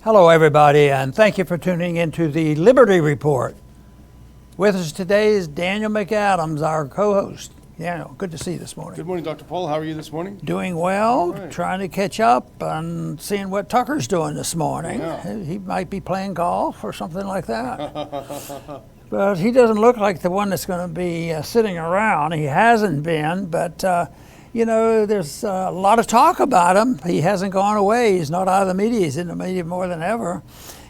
Hello, everybody, and thank you for tuning into the Liberty Report. With us today is Daniel McAdams, our co-host. Daniel, good to see you this morning. Good morning, Dr. Paul. How are you this morning? Doing well, right. Trying to catch up and seeing what Tucker's doing this morning. Yeah. He might be playing golf or something like that. But he doesn't look like the one that's going to be sitting around. He hasn't been, but there's a lot of talk about him. He hasn't gone away. He's not out of the media. He's in the media more than ever.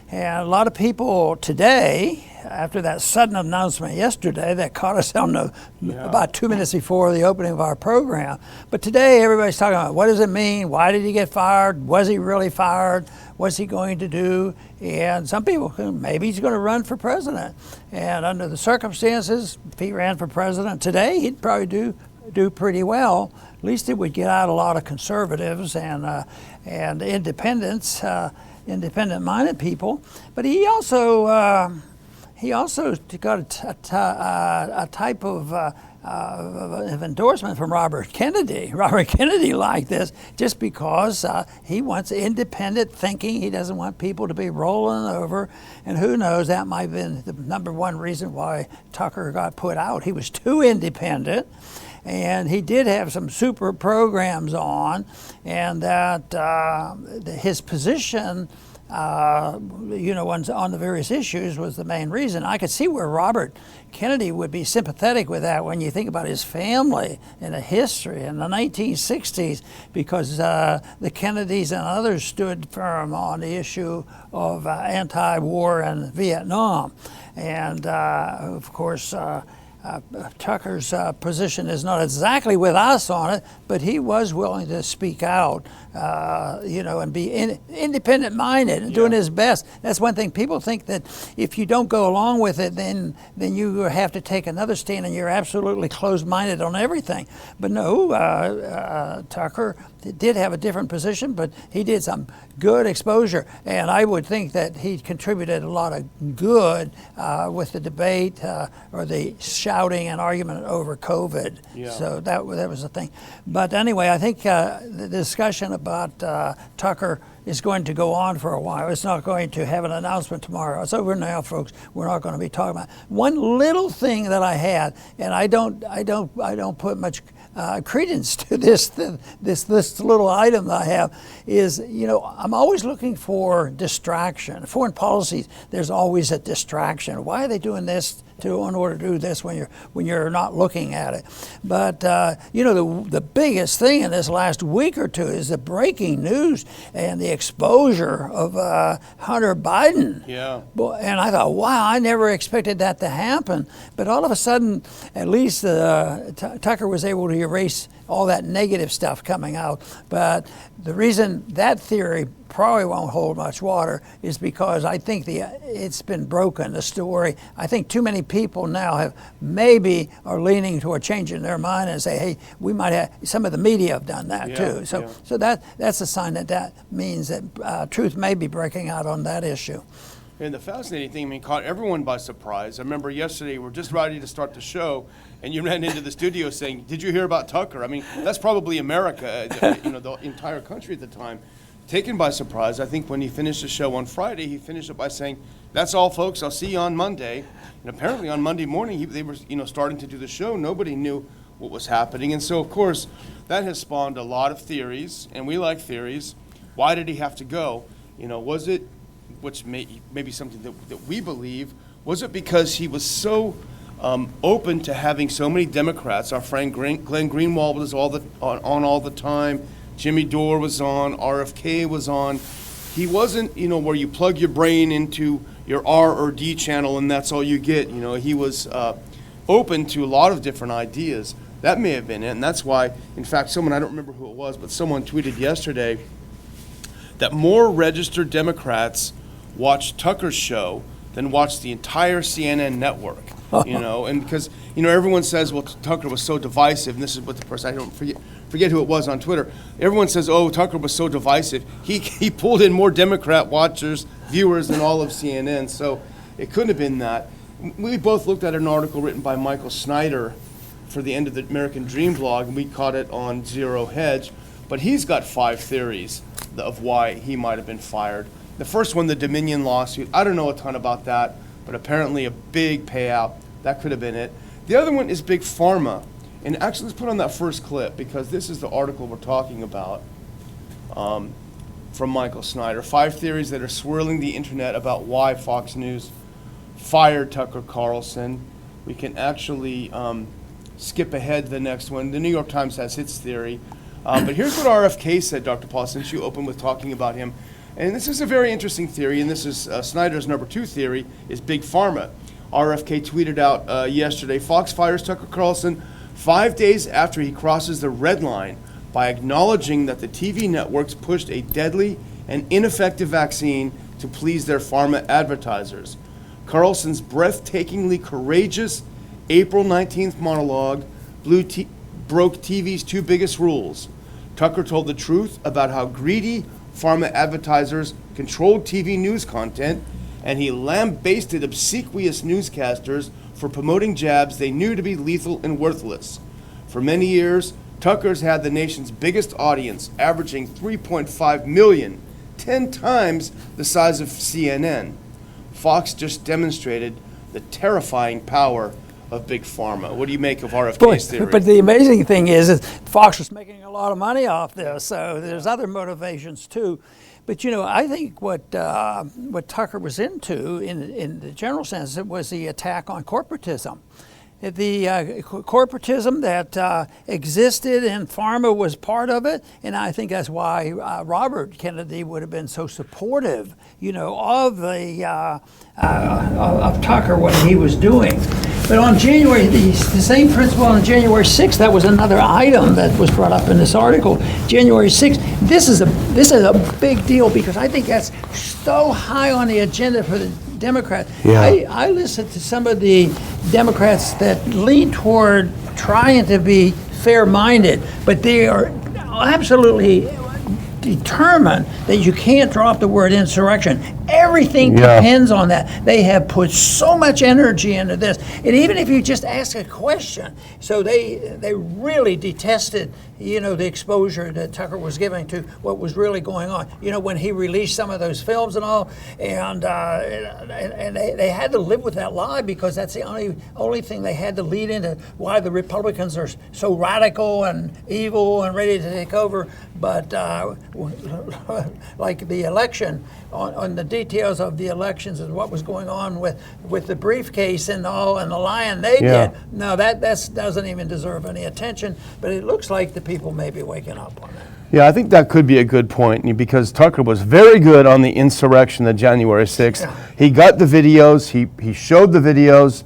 And a lot of people today, after that sudden announcement yesterday that caught us on about 2 minutes before the opening of our program. But today everybody's talking about what does it mean? Why did he get fired? Was he really fired? What's he going to do? And some people, maybe he's going to run for president. And under the circumstances, if he ran for president today, he'd probably do pretty well. At least it would get out a lot of conservatives and independents, independent-minded people. But he also got a type of endorsement from Robert Kennedy. Robert Kennedy liked this just because he wants independent thinking. He doesn't want people to be rolling over. And who knows, that might have been the number one reason why Tucker got put out. He was too independent. And he did have some super programs on, and that his position, on the various issues was the main reason. I could see where Robert Kennedy would be sympathetic with that when you think about his family and the history in the 1960s, because the Kennedys and others stood firm on the issue of anti-war in Vietnam. And of course, Tucker's position is not exactly with us on it, but he was willing to speak out, and be independent-minded and doing his best. That's one thing. People think that if you don't go along with it, then you have to take another stand and you're absolutely closed-minded on everything. But no, Tucker did have a different position, but he did some good exposure. And I would think that he contributed a lot of good with the debate or the shouting and argument over COVID. Yeah. So that was the thing. But anyway, I think the discussion about Tucker is going to go on for a while. It's not going to have an announcement tomorrow. It's over now, folks. We're not going to be talking about it. One little thing that I had, and I don't put much credence to this little item that I have, is I'm always looking for distraction. Foreign policies, there's always a distraction. Why are they doing this in order to do this when you're not looking at it? But the biggest thing in this last week or two is the breaking news and the exposure of Hunter Biden. Yeah. And I thought, wow, I never expected that to happen. But all of a sudden, at least Tucker was able to erase all that negative stuff coming out. But the reason that theory probably won't hold much water is because I think it's been broken, the story. I think too many people now are leaning toward changing their mind and say, hey, we might have, some of the media have done that too. So that's a sign that means that truth may be breaking out on that issue. And the fascinating thing, caught everyone by surprise. I remember yesterday, we're just ready to start the show, and you ran into the studio saying, did you hear about Tucker? That's probably America, the entire country at the time, taken by surprise. I think when he finished the show on Friday, he finished it by saying, that's all, folks, I'll see you on Monday. And apparently on Monday morning, they were starting to do the show. Nobody knew what was happening. And so, of course, that has spawned a lot of theories, and we like theories. Why did he have to go? Was it, which may be something that we believe, was it because he was so open to having so many Democrats? Our friend Glenn Greenwald was on all the time. Jimmy Dore was on. RFK was on. He wasn't, where you plug your brain into your R or D channel and that's all you get. He was open to a lot of different ideas. That may have been it, and that's why, in fact, I don't remember who it was, but someone tweeted yesterday that more registered Democrats watched Tucker's show than watched the entire CNN network. And because everyone says, well, Tucker was so divisive, and this is what the person, I don't forget who it was on Twitter. Everyone says, oh, Tucker was so divisive. He pulled in more Democrat viewers than all of CNN. So it couldn't have been that. We both looked at an article written by Michael Snyder for the End of the American Dream blog, and we caught it on Zero Hedge. But he's got 5 theories of why he might have been fired. The first one, the Dominion lawsuit, I don't know a ton about that, but apparently a big payout. That could have been it. The other one is Big Pharma. And actually, let's put on that first clip, because this is the article we're talking about from Michael Snyder. 5 theories that are swirling the internet about why Fox News fired Tucker Carlson. We can actually skip ahead to the next one. The New York Times has its theory. But here's what RFK said, Dr. Paul, since you opened with talking about him. And this is a very interesting theory, and this is Snyder's number 2 theory, is Big Pharma. RFK tweeted out yesterday, Fox fires Tucker Carlson 5 days after he crosses the red line by acknowledging that the TV networks pushed a deadly and ineffective vaccine to please their pharma advertisers. Carlson's breathtakingly courageous April 19th monologue broke TV's 2 biggest rules. Tucker told the truth about how greedy pharma advertisers controlled TV news content, and he lambasted obsequious newscasters for promoting jabs they knew to be lethal and worthless. For many years, Tucker's had the nation's biggest audience, averaging 3.5 million, 10 times the size of CNN. Fox just demonstrated the terrifying power of Big Pharma. What do you make of RFK's theory? But the amazing thing is Fox was making a lot of money off this, so there's other motivations too. But I think what Tucker was into, in the general sense, it was the attack on corporatism. The corporatism that existed in Pharma was part of it, and I think that's why Robert Kennedy would have been so supportive, of of Tucker, what he was doing. But on January, the same principle on January 6th, that was another item that was brought up in this article. January 6th, this is a big deal because I think that's so high on the agenda for the Democrats. Yeah. I listened to some of the Democrats that lean toward trying to be fair-minded, but they are absolutely determined that you can't drop the word insurrection. Everything depends on that. They have put so much energy into this. And even if you just ask a question, so they really detested, the exposure that Tucker was giving to what was really going on. When he released some of those films and all, and they had to live with that lie because that's the only thing they had to lead into why the Republicans are so radical and evil and ready to take over. But like the election, on the details of the elections and what was going on with the briefcase and all and the lying they did, no, that doesn't even deserve any attention. But it looks like the people may be waking up on that. Yeah, I think that could be a good point because Tucker was very good on the insurrection of January 6th. Yeah. He got the videos, he showed the videos,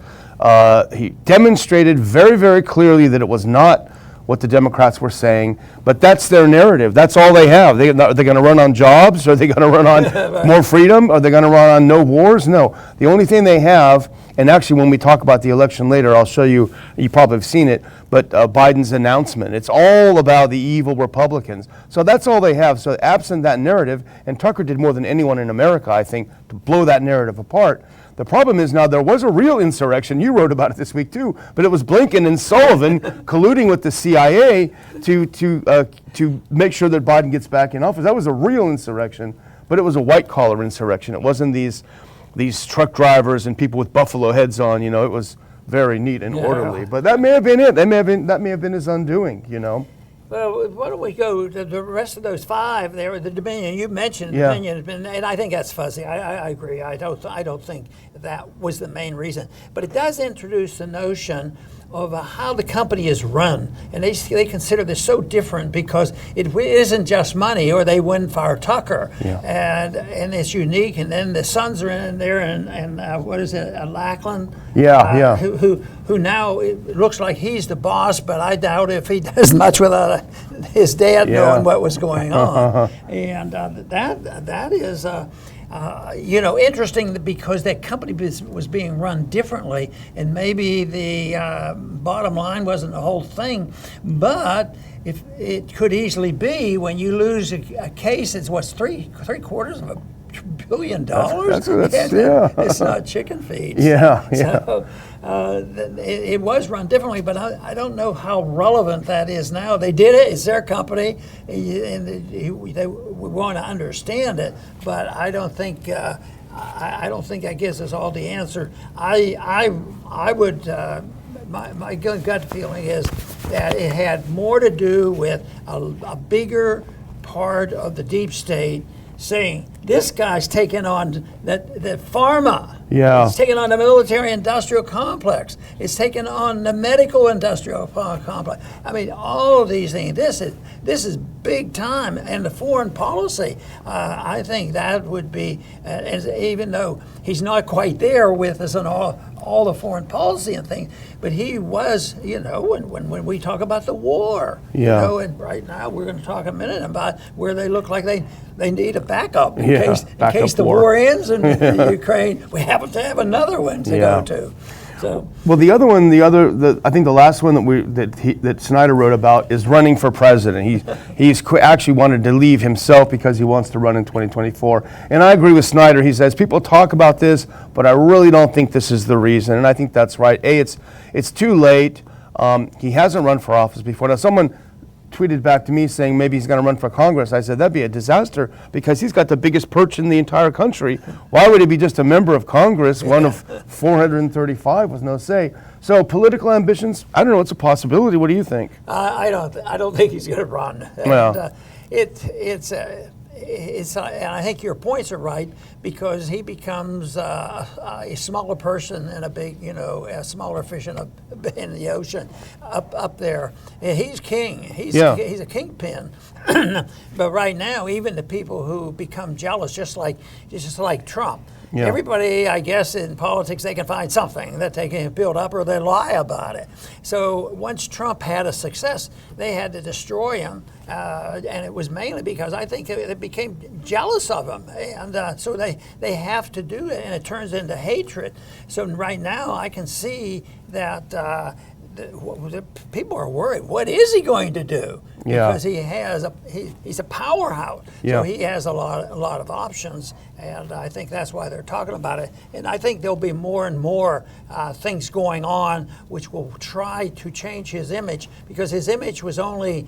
he demonstrated very, very clearly that it was not what the Democrats were saying, but that's their narrative. That's all they have. Are they going to run on jobs? Are they going to run on right. more freedom? Are they going to run on no wars? No. The only thing they have, and actually when we talk about the election later, I'll show you, you probably have seen it, but Biden's announcement. It's all about the evil Republicans. So that's all they have. So absent that narrative, and Tucker did more than anyone in America, I think, to blow that narrative apart. The problem is now there was a real insurrection. You wrote about it this week too, but it was Blinken and Sullivan colluding with the CIA to make sure that Biden gets back in office. That was a real insurrection, but it was a white collar insurrection. It wasn't these truck drivers and people with buffalo heads on. It was very neat and orderly. But that may have been it. That may have been his undoing. Well, why don't we go to the rest of those 5 there? The Dominion, you mentioned Dominion has been, and I think that's fuzzy. I agree. I don't think that was the main reason, but it does introduce the notion of how the company is run, and they consider this so different because it isn't just money, or they wouldn't fire Tucker, and it's unique. And then the sons are in there, and what is it, Lackland? Who now it looks like he's the boss, but I doubt if he does much without his dad knowing what was going on. And that is. Interesting because that company was being run differently, and maybe the bottom line wasn't the whole thing, but if it could easily be when you lose a case, it's what's three quarters of $1 billion. It's not chicken feed. Yeah, So it was run differently, but I don't know how relevant that is now. They did it. It's their company, and they want to understand it. But I don't think that gives us all the answer. I would. My gut feeling is that it had more to do with a bigger part of the deep state saying this guy's taking on the Pharma. Yeah. It's taking on the military-industrial complex. It's taking on the medical-industrial complex. I mean, all of these things. This is big time. And the foreign policy, I think that would be, even though he's not quite there with us on all the foreign policy and things, but he was, when we talk about the war, Yeah. and right now we're going to talk a minute about where they look like they need a backup in Yeah, case backup the war. war ends in Ukraine. We happen to have another one to Yeah. go to. So Well, the other one, I think the last one that Snyder wrote about is running for president. He's actually wanted to leave himself because he wants to run in 2024. And I agree with Snyder. He says people talk about this, but I really don't think this is the reason. And I think that's right. It's too late. He hasn't run for office before. Now, someone tweeted back to me saying maybe he's going to run for Congress. I said that'd be a disaster because he's got the biggest perch in the entire country. Why would he be just a member of Congress, one of 435 with no say? So political ambitions, I don't know, it's a possibility. What do you think? I don't think he's going to run. Well. And I think your points are right because he becomes a smaller person and a smaller fish in the ocean up there. And he's king. He's a kingpin. But right now, even the people who become jealous, just like Trump. Yeah. Everybody, I guess, in politics, they can find something that they can build up or they lie about it. So once Trump had a success, they had to destroy him. And it was mainly because I think they became jealous of him. And so they have to do it, and it turns into hatred. So right now, I can see that the people are worried. What is he going to do? Yeah. Because he's a powerhouse. Yeah. So he has a lot of options, and I think that's why they're talking about it. And I think there'll be more and more things going on which will try to change his image, because his image was only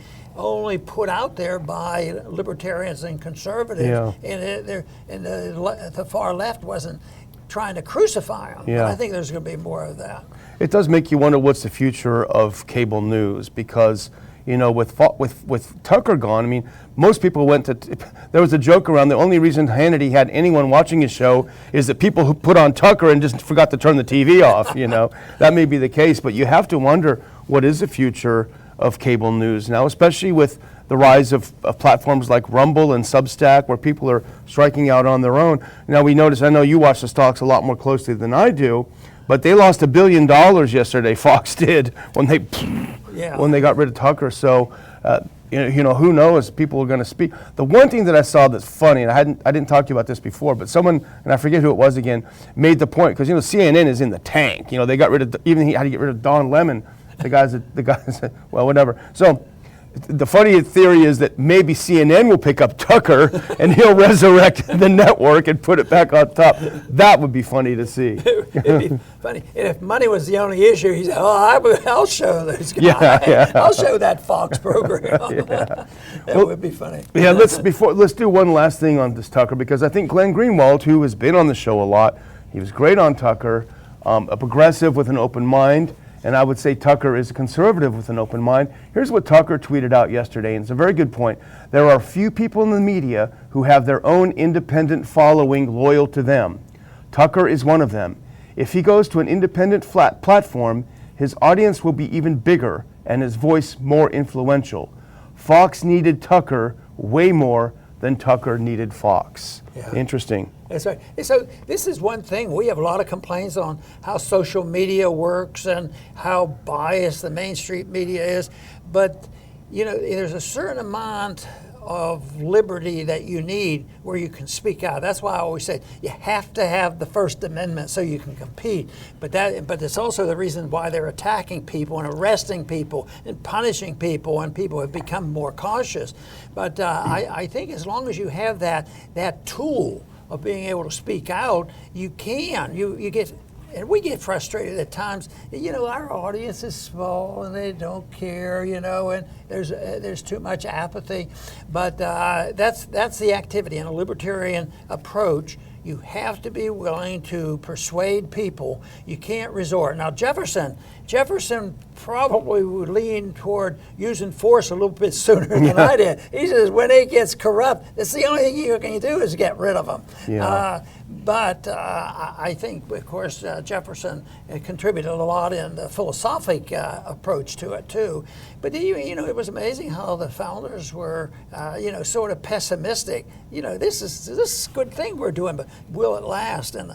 put out there by libertarians and conservatives, Yeah. and the far left wasn't trying to crucify him. Yeah. But I think there's going to be more of that. It does make you wonder what's the future of cable news because, with Tucker gone, I mean, most people went to, there was a joke around, the only reason Hannity had anyone watching his show is that people who put on Tucker and just forgot to turn the TV off, That may be the case, but you have to wonder what is the future of cable news now, especially with the rise of platforms like Rumble and Substack, where people are striking out on their own. Now we notice, I know you watch the stocks a lot more closely than I do, but they lost $1 billion yesterday, Fox did, when they got rid of Tucker. So, who knows, people are going to speak. The one thing that I saw that's funny, and I didn't talk to you about this before, but someone, and I forget who it was again, made the point, because, CNN is in the tank. They got rid of, even he had to get rid of Don Lemon, the guys, well, whatever. So, the funny theory is that maybe CNN will pick up Tucker and he'll resurrect the network and put it back on top. That would be funny to see. It'd be funny. And if money was the only issue, he said, I'll show those guys. Yeah. I'll show that Fox program. That would be funny. Yeah, let's do one last thing on this Tucker, because I think Glenn Greenwald, who has been on the show a lot, he was great on Tucker, a progressive with an open mind. And I would say Tucker is a conservative with an open mind. Here's what Tucker tweeted out yesterday, and it's a very good point. There are few people in the media who have their own independent following loyal to them. Tucker is one of them. If he goes to an independent platform, his audience will be even bigger and his voice more influential. Fox needed Tucker way more than Tucker needed Fox. Yeah. Interesting. That's right. So this is one thing. We have a lot of complaints on how social media works and how biased the mainstream media is. But, there's a certain amount of liberty that you need where you can speak out. That's why I always say you have to have the First Amendment so you can compete. But it's also the reason why they're attacking people and arresting people and punishing people, and people have become more cautious. But I think as long as you have that tool of being able to speak out, you can. You get. And we get frustrated at times. Our audience is small and they don't care. And there's too much apathy. But that's the activity in a libertarian approach. You have to be willing to persuade people. You can't resort. Now Jefferson probably would lean toward using force a little bit sooner than I did. He says when it gets corrupt, that's the only thing you can do is get rid of them. Yeah. But I think, of course, Jefferson contributed a lot in the philosophic approach to it too. But it was amazing how the founders were, sort of pessimistic. This is a good thing we're doing, but will it last? And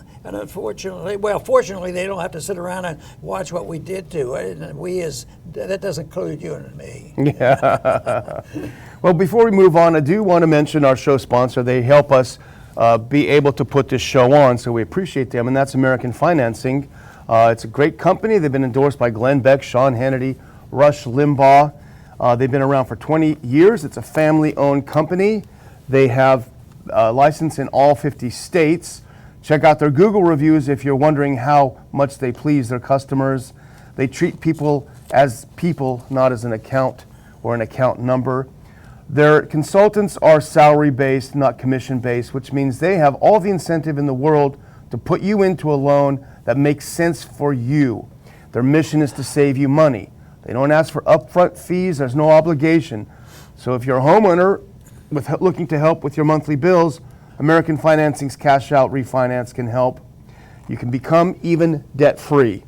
fortunately, they don't have to sit around and watch what we did to it. And that doesn't include you and me. Yeah. Well, before we move on, I do want to mention our show sponsor. They help us be able to put this show on, so we appreciate them, and that's American Financing. It's a great company. They've been endorsed by Glenn Beck, Sean Hannity, Rush Limbaugh. They've been around for 20 years. It's a family-owned company. They have license in all 50 states. Check out their Google reviews if you're wondering how much they please their customers. They treat people as people, not as an account or an account number. Their consultants are salary-based, not commission-based, which means they have all the incentive in the world to put you into a loan that makes sense for you. Their mission is to save you money. They don't ask for upfront fees. There's no obligation. So if you're a homeowner looking to help with your monthly bills, American Financing's cash out refinance can help. You can become even debt-free.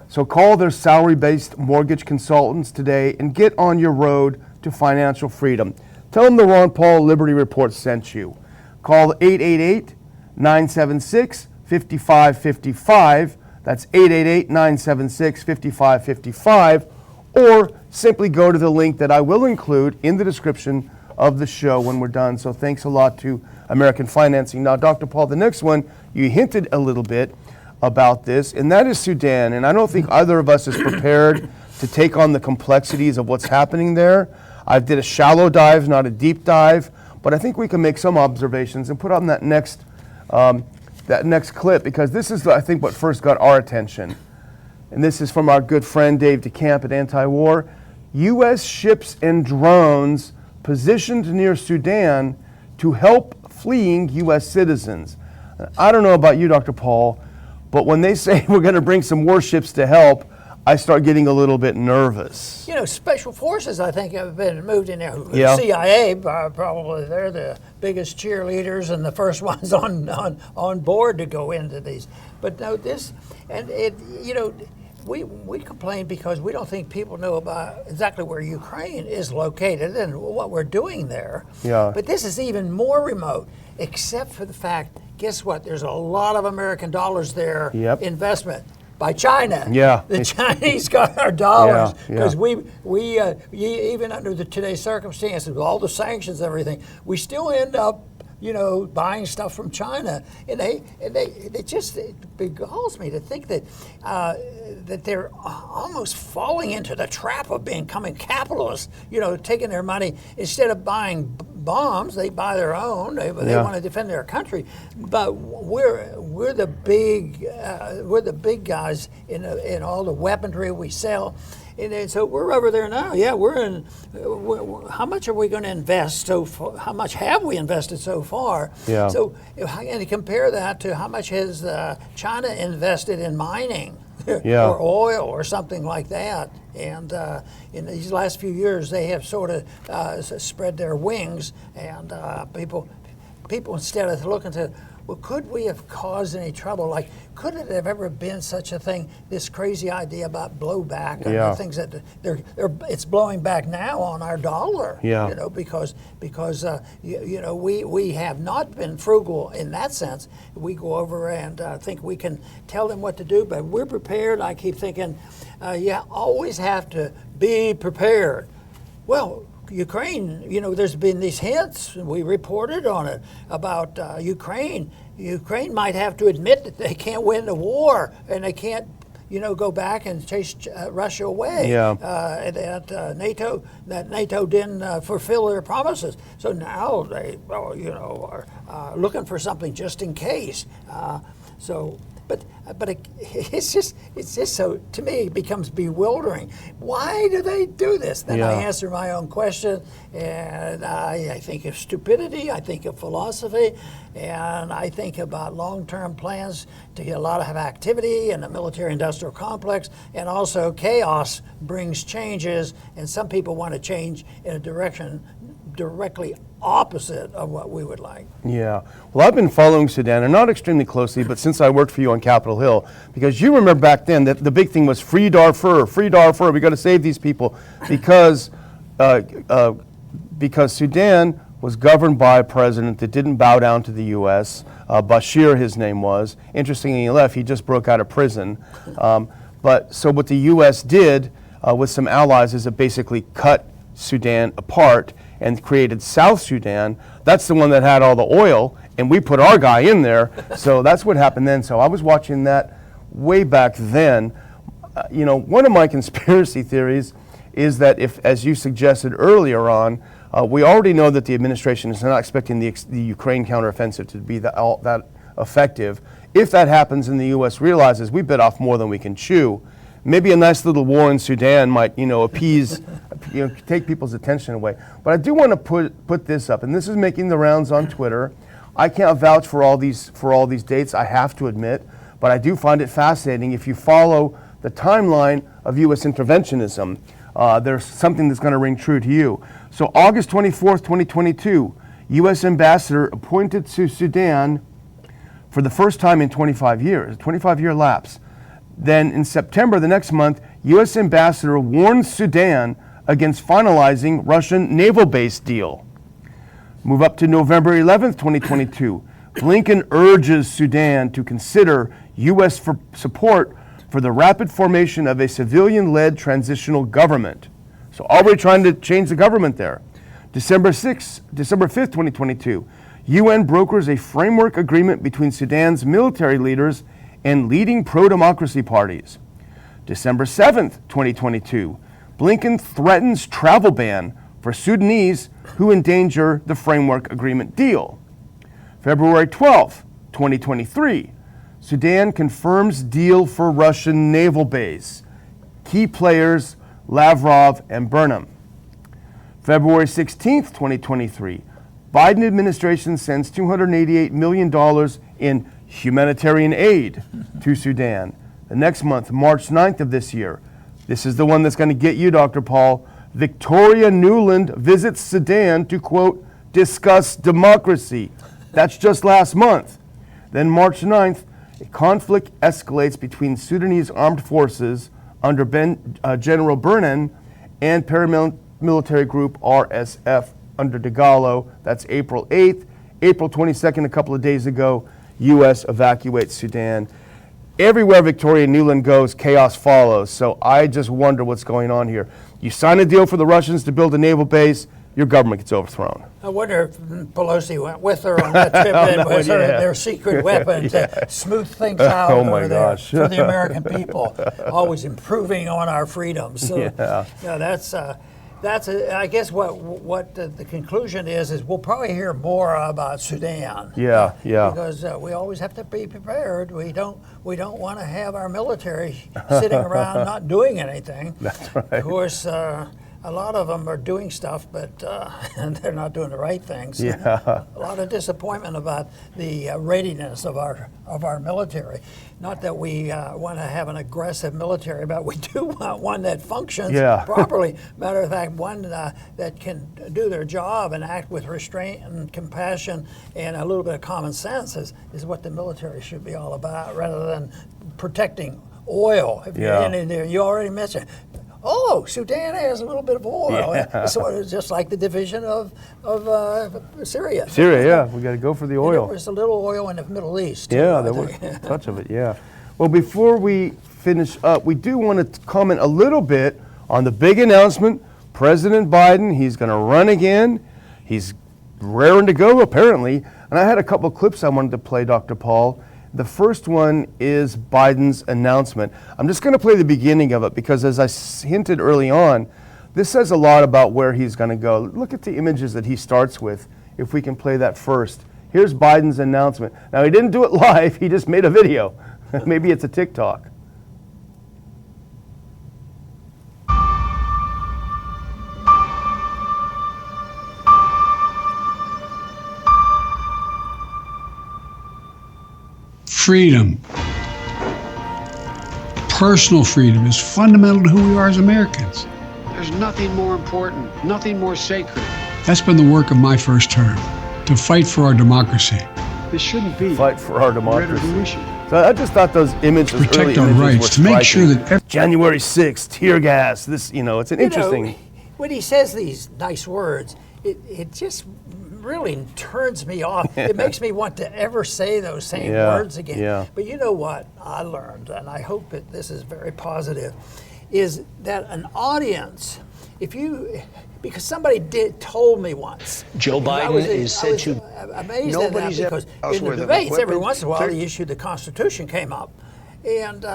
So call their salary-based mortgage consultants today and get on your road to financial freedom. Tell them the Ron Paul Liberty Report sent you. Call 888-976-5555. That's 888-976-5555. Or simply go to the link that I will include in the description of the show when we're done. So thanks a lot to American Financing. Now, Dr. Paul, the next one, you hinted a little bit about this, and that is Sudan. And I don't think either of us is prepared to take on the complexities of what's happening there. I did a shallow dive, not a deep dive, but I think we can make some observations and put on that next clip, because this is, I think, what first got our attention. And this is from our good friend Dave DeCamp at Anti-War. U.S. ships and drones positioned near Sudan to help fleeing U.S. citizens. I don't know about you, Dr. Paul, but when they say we're going to bring some warships to help, I start getting a little bit nervous. Special forces, I think, have been moved in there. Yeah. CIA, probably, they're the biggest cheerleaders and the first ones on board to go into these. But no, we complain because we don't think people know about exactly where Ukraine is located and what we're doing there. Yeah. But this is even more remote, except for the fact, guess what? There's a lot of American dollars there, investment. By China. Yeah. The Chinese got our dollars because Yeah. we even under today's circumstances, with all the sanctions and everything, we still end up, buying stuff from China, and it just begalls me to think that that they're almost falling into the trap of becoming capitalists. Taking their money instead of buying bombs, they buy their own. They want to defend their country, but we're the big guys in all the weaponry we sell. And so we're over there now. Yeah, how much are we going to invest so far? How much have we invested so far? Yeah. So, and compare that to how much has China invested in mining or oil or something like that. And in these last few years, they have sort of spread their wings, and people instead of looking to, well, could we have caused any trouble? Like, could it have ever been such a thing? This crazy idea about blowback and the things that it's blowing back now on our dollar. Yeah. Because we have not been frugal in that sense. We go over and think we can tell them what to do, but we're prepared. I keep thinking, always have to be prepared. Well, Ukraine, there's been these hints, we reported on it, about Ukraine. Ukraine might have to admit that they can't win the war, and they can't, go back and chase Russia away. Yeah. That NATO didn't fulfill their promises. So now they, are looking for something just in case. But it's just so, to me, it becomes bewildering. Why do they do this? Then I answer my own question, and I think of stupidity, I think of philosophy, and I think about long-term plans to get a lot of activity in the military-industrial complex, and also chaos brings changes, and some people want to change in a direction directly opposite of what we would like. Yeah. Well, I've been following Sudan, and not extremely closely, but since I worked for you on Capitol Hill, because you remember back then that the big thing was free Darfur, we got to save these people, because Sudan was governed by a president that didn't bow down to the U.S. Bashir, his name was. Interestingly, he left. He just broke out of prison. So what the U.S. did with some allies is it basically cut Sudan apart and created South Sudan. That's the one that had all the oil, and we put our guy in there. So that's what happened then. So I was watching that way back then. One of my conspiracy theories is that if, as you suggested earlier on, we already know that the administration is not expecting the Ukraine counteroffensive to be that effective. If that happens and the U.S. realizes we bit off more than we can chew, maybe a nice little war in Sudan might, appease, take people's attention away. But I do want to put this up, and this is making the rounds on Twitter. I can't vouch for all these dates, I have to admit, but I do find it fascinating. If you follow the timeline of U.S. interventionism, there's something that's going to ring true to you. So August 24th, 2022, U.S. ambassador appointed to Sudan for the first time in 25 years, 25-year lapse. Then in September, the next month, U.S. ambassador warns Sudan against finalizing Russian naval base deal. Move up to November 11th, 2022. Blinken urges Sudan to consider U.S. support for the rapid formation of a civilian-led transitional government. So already trying to change the government there. December 5th, 2022. UN brokers a framework agreement between Sudan's military leaders and leading pro-democracy parties. December 7th, 2022, Blinken threatens travel ban for Sudanese who endanger the framework agreement deal. February 12th, 2023, Sudan confirms deal for Russian naval base. Key players Lavrov and Burnham. February 16th, 2023, Biden administration sends $288 million in humanitarian aid to Sudan. The next month, March 9th of this year, this is the one that's going to get you, Dr. Paul. Victoria Nuland visits Sudan to, quote, discuss democracy. That's just last month. Then March 9th, a conflict escalates between Sudanese armed forces under General Burnham and paramilitary group RSF under Dagalo. That's April 8th. April 22nd, a couple of days ago, U.S. evacuates Sudan. Everywhere Victoria Nuland goes, chaos follows. So I just wonder what's going on here. You sign a deal for the Russians to build a naval base, your government gets overthrown. I wonder if Pelosi went with her on that trip and was their secret weapon to smooth things out for the American people, always improving on our freedoms. So that's I guess what the conclusion is we'll probably hear more about Sudan. Because we always have to be prepared. We don't want to have our military sitting around not doing anything. That's right. Of course, a lot of them are doing stuff, but and they're not doing the right things. A lot of disappointment about the readiness of our military. Not that we want to have an aggressive military, but we do want one that functions properly. Matter of fact, one that can do their job and act with restraint and compassion and a little bit of common sense is what the military should be all about, rather than protecting oil. If you're in there, you already mentioned. Oh, Sudan has a little bit of oil. Sort of just like the division of Syria. We got to go for the oil. There was a little oil in the Middle East. There was a touch of it, Well, before we finish up, we do want to comment a little bit on the big announcement. President Biden, he's going to run again. He's raring to go, apparently. And I had a couple of clips I wanted to play, Dr. Paul. The first one is Biden's announcement. I'm just going to play the beginning of it because, as I hinted early on, this says a lot about where he's going to go. Look at the images that he starts with, if we can play that first. Here's Biden's announcement. Now, he didn't do it live, he just made a video. Maybe it's a TikTok. Freedom, personal freedom, is fundamental to who we are as Americans. There's nothing more important, nothing more sacred. That's been the work of my first term, to fight for our democracy. This shouldn't be Fight for our a democracy. revolution. So I just thought those images, Protect early our images were rights, to make sure striking. that January 6th, tear gas. This, it's an interesting. When he says these nice words, it just really turns me off. It makes me want to ever say those same words again. Yeah. But you know what I learned, and I hope that this is very positive, is that an audience, because somebody told me once. Joe Biden is said to. Amazed Nobody's at that because ever in the with debates, every equipment. once in a while, the issue of the Constitution came up, and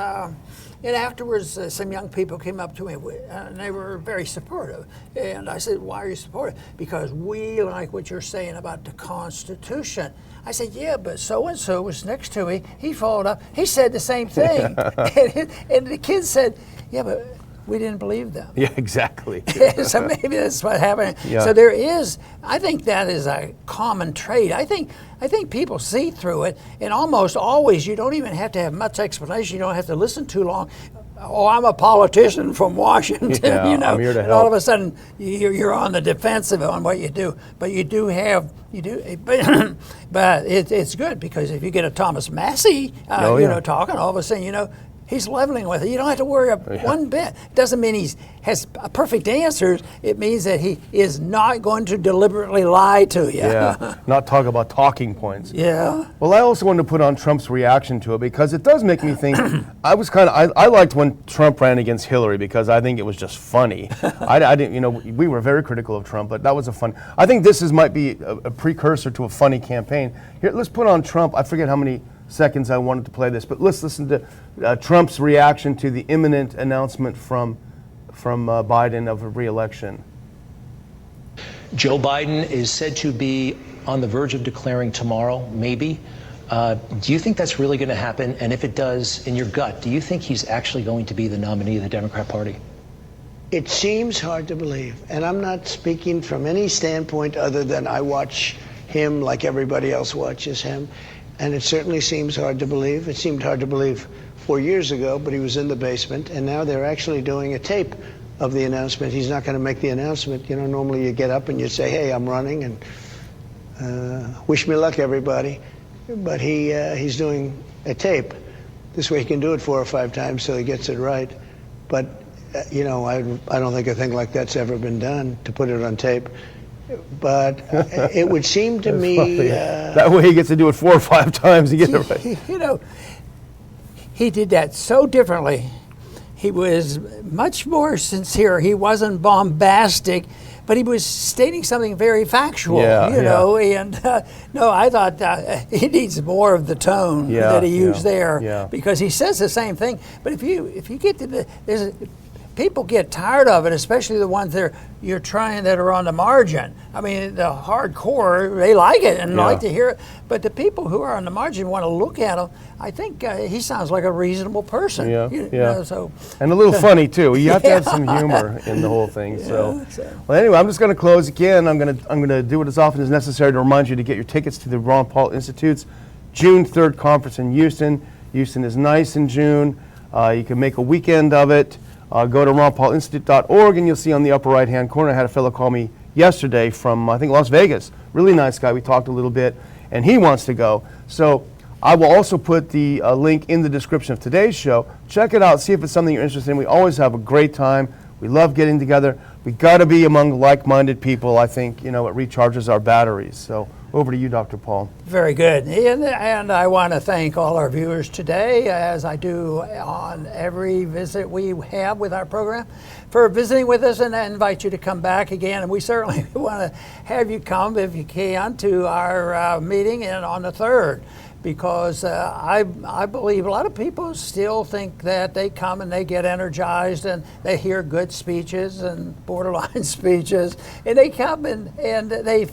afterwards, some young people came up to me, and they were very supportive. And I said, "Why are you supportive?" Because we like what you're saying about the Constitution. I said, "Yeah, but so and so was next to me. He followed up. He said the same thing." and the kids said, "Yeah, but we didn't believe them." Yeah, exactly. So maybe that's what happened. Yeah. So there is, I think that is a common trait. I think people see through it, and almost always you don't even have to have much explanation. You don't have to listen too long. Oh, I'm a politician from Washington, Yeah, I'm here to and all help. of a sudden you're on the defensive on what you do. But but it's good because if you get a Thomas Massey, talking, all of a sudden, he's leveling with it. You don't have to worry one bit. Doesn't mean he has perfect answers. It means that he is not going to deliberately lie to you. Yeah, not talk about talking points. Yeah. Well, I also wanted to put on Trump's reaction to it because it does make me think. I liked when Trump ran against Hillary because I think it was just funny. I didn't, we were very critical of Trump, but that was I think this might be a precursor to a funny campaign. Here, let's put on Trump. I forget how many seconds I wanted to play this, but let's listen to Trump's reaction to the imminent announcement from Biden of a re-election. Joe Biden is said to be on the verge of declaring tomorrow, maybe. Do you think that's really going to happen? And if it does, in your gut, do you think he's actually going to be the nominee of the Democrat Party? It seems hard to believe, and I'm not speaking from any standpoint other than I watch him like everybody else watches him. And it certainly seems hard to believe. It seemed hard to believe 4 years ago, but he was in the basement, and now they're actually doing a tape of the announcement. He's not going to make the announcement. Normally you get up and you say, "Hey, I'm running," and wish me luck, everybody. But he's doing a tape. This way he can do it 4 or 5 times so he gets it right. But, I don't think a thing like that's ever been done, to put it on tape. But it would seem to me... that way he gets to do it 4 or 5 times to get it right. He did that so differently. He was much more sincere. He wasn't bombastic, but he was stating something very factual, and no, I thought he needs more of the tone that he used there because he says the same thing. But if you get to people get tired of it, especially the ones that are on the margin. I mean, the hardcore, they like it and like to hear it. But the people who are on the margin want to look at him. I think he sounds like a reasonable person. So, and a little funny too. You have to have some humor in the whole thing. So, well, anyway, I'm just going to close again. I'm going to do it as often as necessary to remind you to get your tickets to the Ron Paul Institute's June 3rd conference in Houston. Houston is nice in June. You can make a weekend of it. Go to ronpaulinstitute.org and you'll see on the upper right-hand corner, I had a fellow call me yesterday from, I think, Las Vegas. Really nice guy. We talked a little bit, and he wants to go. So I will also put the link in the description of today's show. Check it out. See if it's something you're interested in. We always have a great time. We love getting together. We got to be among like-minded people. I think, it recharges our batteries. So over to you, Dr. Paul. Very good. And I want to thank all our viewers today, as I do on every visit we have with our program, for visiting with us, and I invite you to come back again. And we certainly want to have you come, if you can, to our meeting on the 3rd. because I believe a lot of people still think that they come and they get energized and they hear good speeches and borderline speeches, and they come and they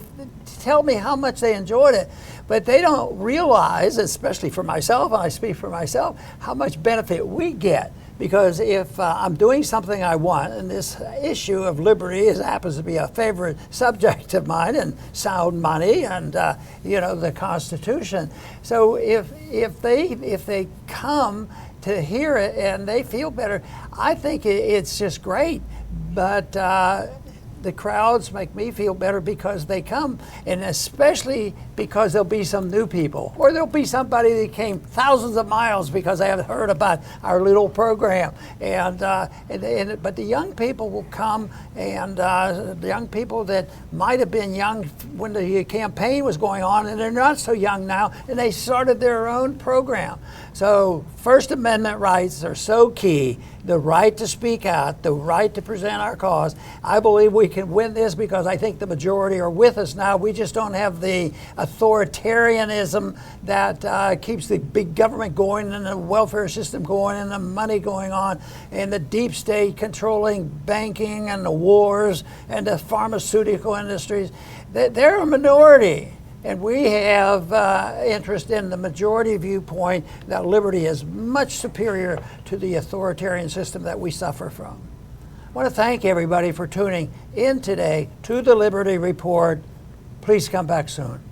tell me how much they enjoyed it, but they don't realize, especially for myself, and I speak for myself, how much benefit we get. Because if I'm doing something I want, and this issue of liberty happens to be a favorite subject of mine, and sound money, and the Constitution. So if they come to hear it and they feel better, I think it's just great. But the crowds make me feel better because they come, and especially because there'll be some new people, or there'll be somebody that came thousands of miles because they haven't heard about our little program. But the young people will come, and the young people that might have been young when the campaign was going on, and they're not so young now, and they started their own program. So First Amendment rights are so key. The right to speak out, the right to present our cause. I believe we can win this because I think the majority are with us now. We just don't have the authoritarianism that keeps the big government going, and the welfare system going, and the money going on, and the deep state controlling banking and the wars and the pharmaceutical industries. They're a minority. And we have interest in the majority viewpoint that liberty is much superior to the authoritarian system that we suffer from. I want to thank everybody for tuning in today to the Liberty Report. Please come back soon.